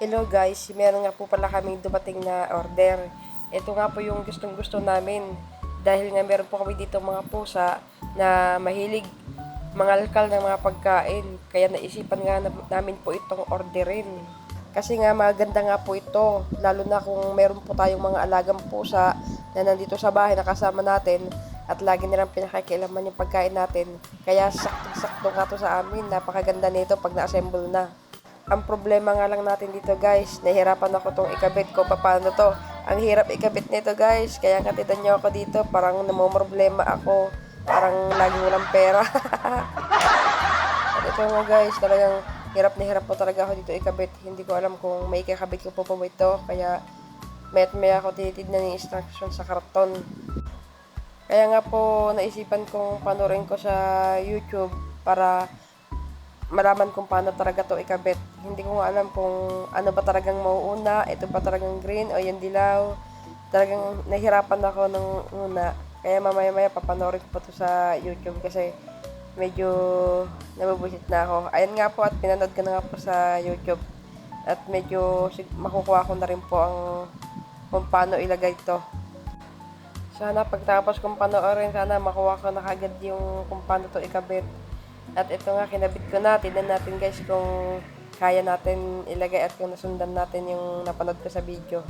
Hello guys, meron nga po pala kaming dumating na order. Ito nga po yung gustong-gusto namin. Dahil nga meron po kami dito mga pusa na mahilig mangalkal ng mga pagkain. Kaya naisipan nga namin po itong orderin. Kasi nga maganda nga po ito. Lalo na kung meron po tayong mga alagang pusa na nandito sa bahay na kasama natin. At lagi nilang pinakakialaman yung pagkain natin. Kaya sakto-sakto nga to sa amin. Napakaganda nito pag na-assemble na. Ang problema nga lang natin dito guys, nahihirapan ako tong ikabit ko. Paano to? Ang hirap ikabit nito guys. Kaya katitan nyo ako dito, parang namumroblema ako. Parang lagi walang pera. At ito nga guys, talagang hirap na hirap po talaga ako dito ikabit. Hindi ko alam kung may ikakabit ko po po ito. Kaya may ako tinitignan ng instruction sa karton. Kaya nga po naisipan kong panoorin ko sa YouTube para malaman kung paano talaga to ikabit. Hindi ko nga alam kung ano ba talagang mauuna, ito ba talagang green o yung dilaw. Talagang nahirapan ako nung una. Kaya mamaya-maya papanoorin ko pa to sa YouTube kasi medyo nabubusit na ako. Ayan nga po at pinanood ko na nga po sa YouTube. At medyo makukuha ko na rin po ang kung paano ilagay to. Sana pagtapos kong panoorin, sana makuha ko na kagad yung kung paano to ikabit. At ito nga, kinabit ko na. Tignan natin guys kung kaya natin ilagay at kung nasundan natin yung napanood ko sa video.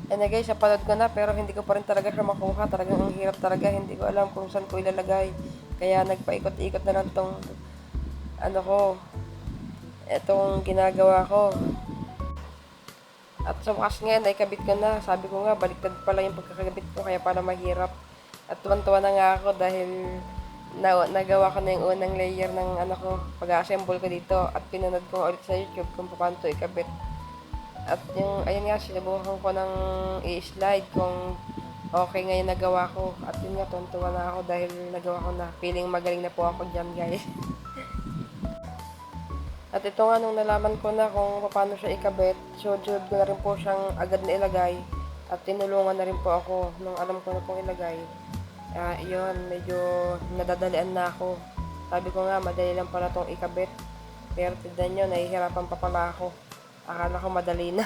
Ayan na guys, napanood ko na pero hindi ko pa rin talaga siya makuha. Talagang ang hirap talaga. Hindi ko alam kung saan ko ilalagay. Kaya nagpaikot-ikot na lang tong itong ginagawa ko. At sa wakas ngayon, naikabit ko na. Sabi ko nga, baliktad pala yung pagkakabit ko, kaya pala mahirap. At tuwan-tuwa na nga ako dahil nagawa ko na yung unang layer ng pag-assemble ko dito. At pinanood ko ulit sa YouTube kung paano to ikabit. At yung, ayun nga, sinubukan ko ng i-slide kung okay nga yung nagawa ko. At yun nga, tuwan-tuwa na ako dahil nagawa ko na. Feeling magaling na po ako dyan, guys. At ito nga, nung nalaman ko na kung paano siya ikabit, sunod-sunod ko na rin po siyang agad na ilagay. At tinulungan na rin po ako nung alam ko na pong ilagay. Yun, medyo nadadalian na ako. Sabi ko nga, madali lang pala itong ikabit. Pero tignan nyo, nahihirapan pa pala ako. Akala ko madali na.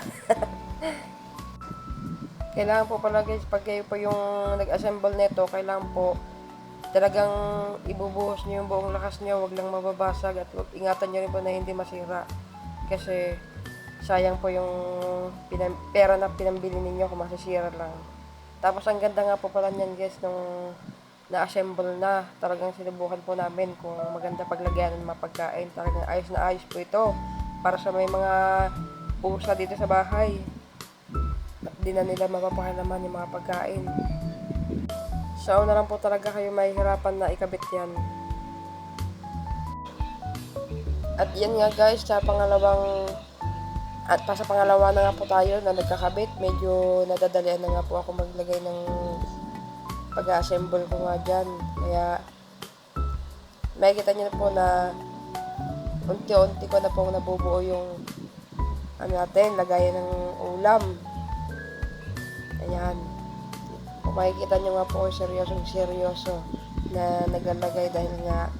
Kailangan po pala guys, pag kayo po yung nag-assemble nito, kailangan po talagang ibubuhos nyo yung buong lakas nyo, wag lang mababasag at ingatan nyo rin po na hindi masira. Kasi sayang po yung pera na pinambili ninyo kung masisira lang. Tapos ang ganda nga po pala niyan guys, nung na-assemble na, talagang sinubukan po namin kung maganda paglagyan ng mga pagkain. Talagang ayos na ayos po ito para sa may mga pusa dito sa bahay. At di na nila mapapakilaman yung mga pagkain. So, na lang po talaga kayo mahihirapan na ikabit yan. At yan nga guys, sa pangalawa na nga po tayo na nagkakabit. Medyo nadadalian na nga po ako maglagay ng pag-assemble ko nga dyan. Kaya, makikita nyo na po na unti-unti ko na pong nabubuo yung lagayan ng ulam. Ayan. Kung makikita nyo nga po, seryoso na naglalagay dahil nga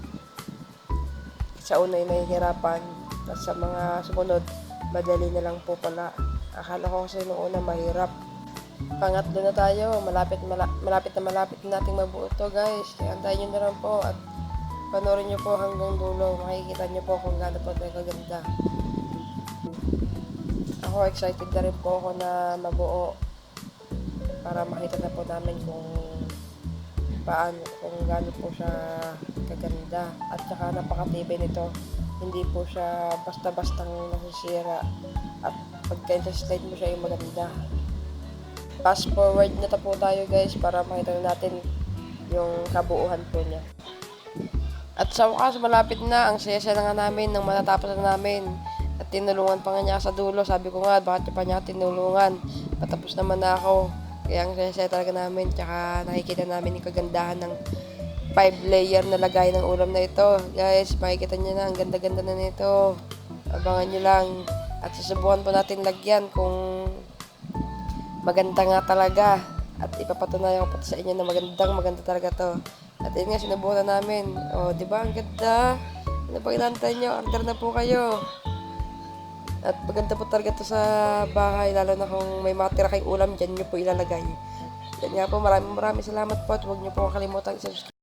sa una ay nahihirapan at sa mga sumunod, madali na lang po pala. Akala ko kasi noong una mahirap. Pangatlo na tayo, malapit na nating mabuo to guys. Kaya antayin nyo na lang po at panoorin nyo po hanggang dulo. Makikita nyo po kung gaano po ito kaganda. Ako excited na rin po ako na mabuo para makita na po namin kung gaano po siya kaganda. At saka napakatibay nito. Hindi po siya basta-bastang nasisira. At pagka-slide mo siya yung maganda. Fast forward na po tayo guys para makita na natin yung kabuuhan po niya. At sa wakas malapit na, ang saya na nga namin nang matatapos na namin. At tinulungan pa nga niya sa dulo. Sabi ko nga, bakit pa niya tinulungan? Patapos naman na ako. Kaya ang saya talaga namin. Tsaka nakikita namin yung kagandahan ng 5 layer na lagay ng ulam na ito. Guys, makikita nyo na. Ang ganda-ganda na nito. Abangan nyo lang. At susubukan po natin lagyan kung maganda nga talaga. At ipapatunayan ko po sa inyo na maganda talaga to. At yun nga, sinubukan na namin. O, di ba? Ang ganda. Ano pang inaantay nyo? Order na po kayo. At maganda po talaga to sa bahay, lalo na kung may matira kayong ulam, dyan nyo po ilalagay. Yan nga po, maraming salamat po at huwag nyo po kalimutan i-subscribe.